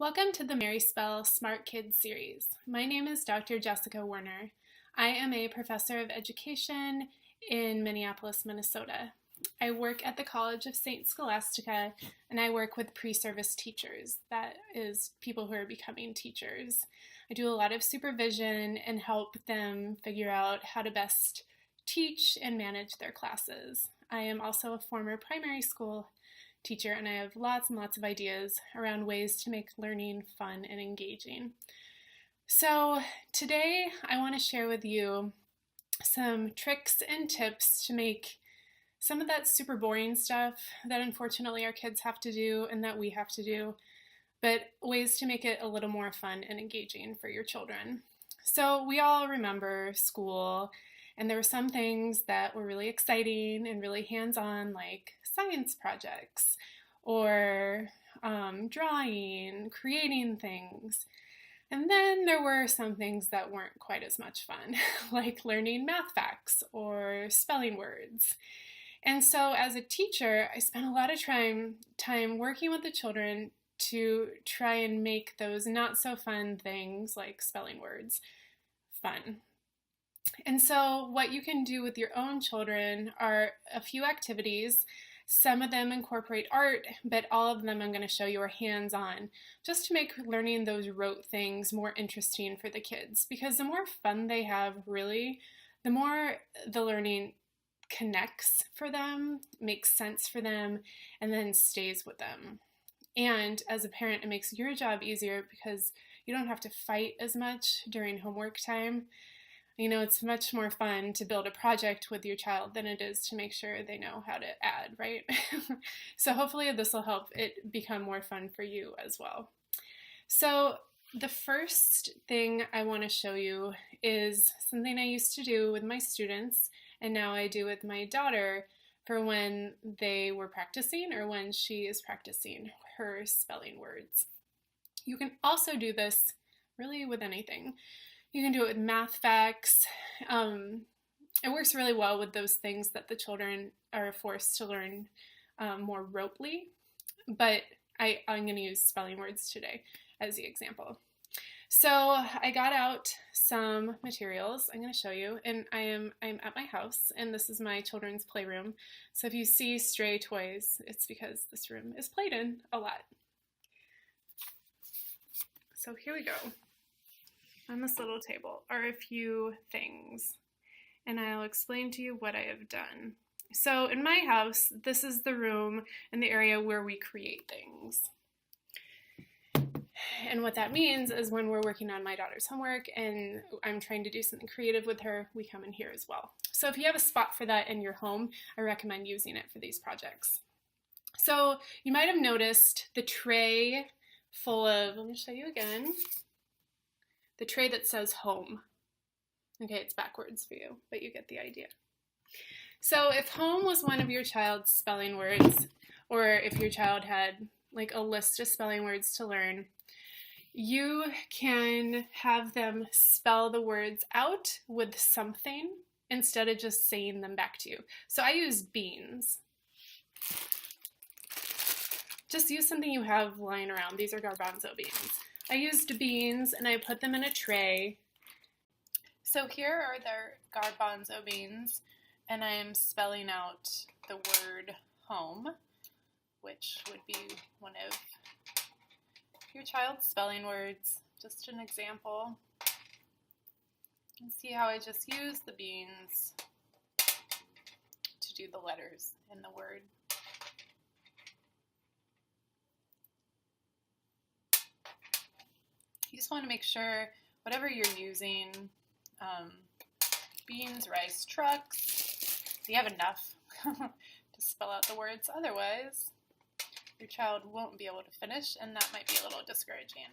Welcome to the Mary Spell Smart Kids series. My name is Dr. Jessica Werner. I am a professor of education in Minneapolis, Minnesota. I work at the College of St. Scholastica, and I work with pre-service teachers. That is people who are becoming teachers. I do a lot of supervision and help them figure out how to best teach and manage their classes. I am also a former primary school teacher, and I have lots and lots of ideas around ways to make learning fun and engaging. So today I want to share with you some tricks and tips to make some of that super boring stuff that unfortunately our kids have to do and that we have to do, but ways to make it a little more fun and engaging for your children. So we all remember school, and there were some things that were really exciting and really hands-on, like science projects or drawing, creating things. And then there were some things that weren't quite as much fun, like learning math facts or spelling words. And so as a teacher, I spent a lot of time working with the children to try and make those not so fun things like spelling words fun. And so what you can do with your own children are a few activities. Some of them incorporate art, but all of them I'm going to show you are hands-on, just to make learning those rote things more interesting for the kids. Because the more fun they have, really, the more the learning connects for them, makes sense for them, and then stays with them. And as a parent, it makes your job easier because you don't have to fight as much during homework time. You know, it's much more fun to build a project with your child than it is to make sure they know how to add, right? So hopefully this will help it become more fun for you as well. So the first thing I want to show you is something I used to do with my students, and now I do with my daughter for when they were practicing or when she is practicing her spelling words. You can also do this really with anything. You can do it with math facts. It works really well with those things that the children are forced to learn more ropely, but I'm going to use spelling words today as the example. So I got out some materials I'm going to show you, and I'm at my house, and this is my children's playroom. So if you see stray toys, it's because this room is played in a lot. So here we go. On this little table are a few things, and I'll explain to you what I have done. So in my house, this is the room and the area where we create things. And what that means is when we're working on my daughter's homework and I'm trying to do something creative with her, we come in here as well. So if you have a spot for that in your home, I recommend using it for these projects. So you might have noticed the tray full of, let me show you again, the tray that says home. Okay, it's backwards for you, but you get the idea. So if home was one of your child's spelling words, or if your child had like a list of spelling words to learn, you can have them spell the words out with something instead of just saying them back to you. So I use beans. Just use something you have lying around. These are garbanzo beans. I used beans and I put them in a tray. So here are their garbanzo beans, and I am spelling out the word home, which would be one of your child's spelling words. Just an example. And see how I just use the beans to do the letters in the word. You just want to make sure whatever you're using, beans, rice, trucks, you have enough to spell out the words. Otherwise, your child won't be able to finish, and that might be a little discouraging.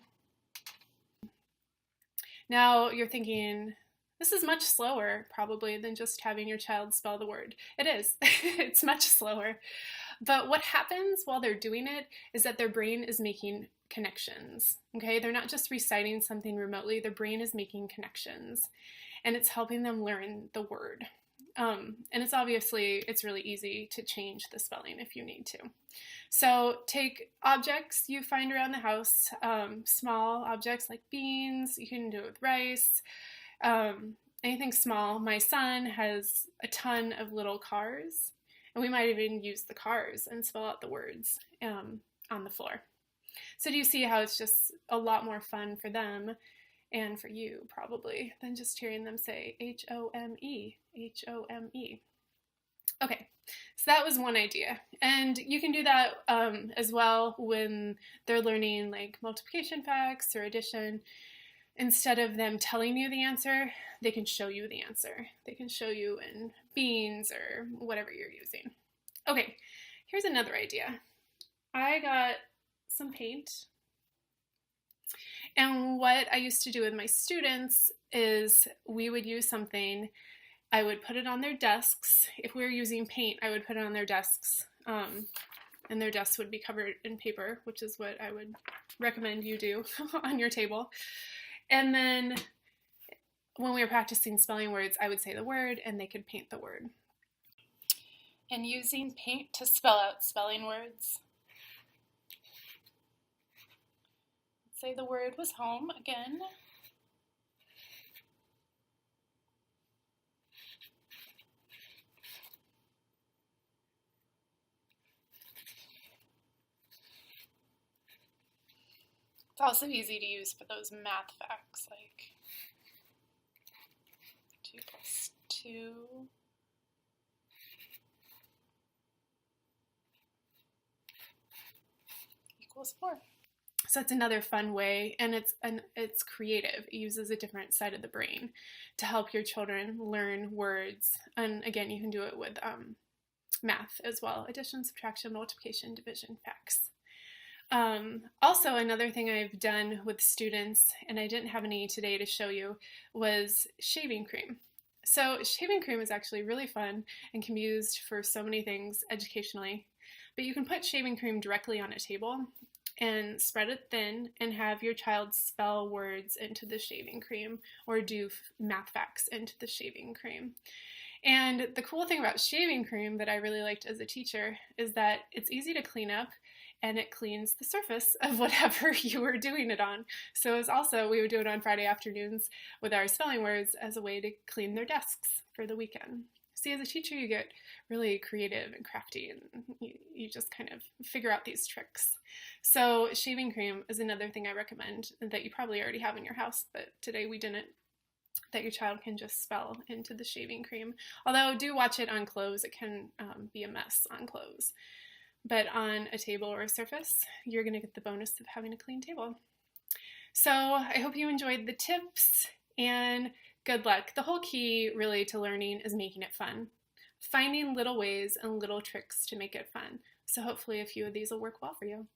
Now you're thinking, this is much slower probably than just having your child spell the word. It is. It's much slower. But what happens while they're doing it is that their brain is making connections, okay? They're not just reciting something remotely, their brain is making connections, and it's helping them learn the word. And it's really easy to change the spelling if you need to. So take objects you find around the house, small objects like beans, you can do it with rice, anything small. My son has a ton of little cars, and we might even use the cars and spell out the words on the floor. So do you see how it's just a lot more fun for them and for you probably than just hearing them say H-O-M-E, H-O-M-E. Okay, so that was one idea. And you can do that as well when they're learning like multiplication facts or addition. Instead of them telling you the answer, they can show you the answer. They can show you in beans or whatever you're using. Okay, here's another idea. I got some paint. And what I used to do with my students is we would use something, I would put it on their desks. If we were using paint, I would put it on their desks, and their desks would be covered in paper, which is what I would recommend you do on your table. And then when we were practicing spelling words, I would say the word and they could paint the word. And using paint to spell out spelling words. Say the word was home again. It's also easy to use for those math facts like 2 plus 2 equals 4. So it's another fun way, and it's creative. It uses a different side of the brain to help your children learn words. And again, you can do it with math as well: addition, subtraction, multiplication, division, facts. Also, another thing I've done with students, and I didn't have any today to show you, was shaving cream. So shaving cream is actually really fun and can be used for so many things educationally. But you can put shaving cream directly on a table and spread it thin and have your child spell words into the shaving cream or do math facts into the shaving cream. And the cool thing about shaving cream that I really liked as a teacher is that it's easy to clean up and it cleans the surface of whatever you were doing it on. So it's also, we would do it on Friday afternoons with our spelling words as a way to clean their desks for the weekend. See, as a teacher, you get really creative and crafty, and you just kind of figure out these tricks. So shaving cream is another thing I recommend that you probably already have in your house, but today we didn't, that your child can just spell into the shaving cream. Although do watch it on clothes. It can be a mess on clothes. But on a table or a surface, you're going to get the bonus of having a clean table. So I hope you enjoyed the tips, and good luck. The whole key really to learning is making it fun. Finding little ways and little tricks to make it fun. So hopefully a few of these will work well for you.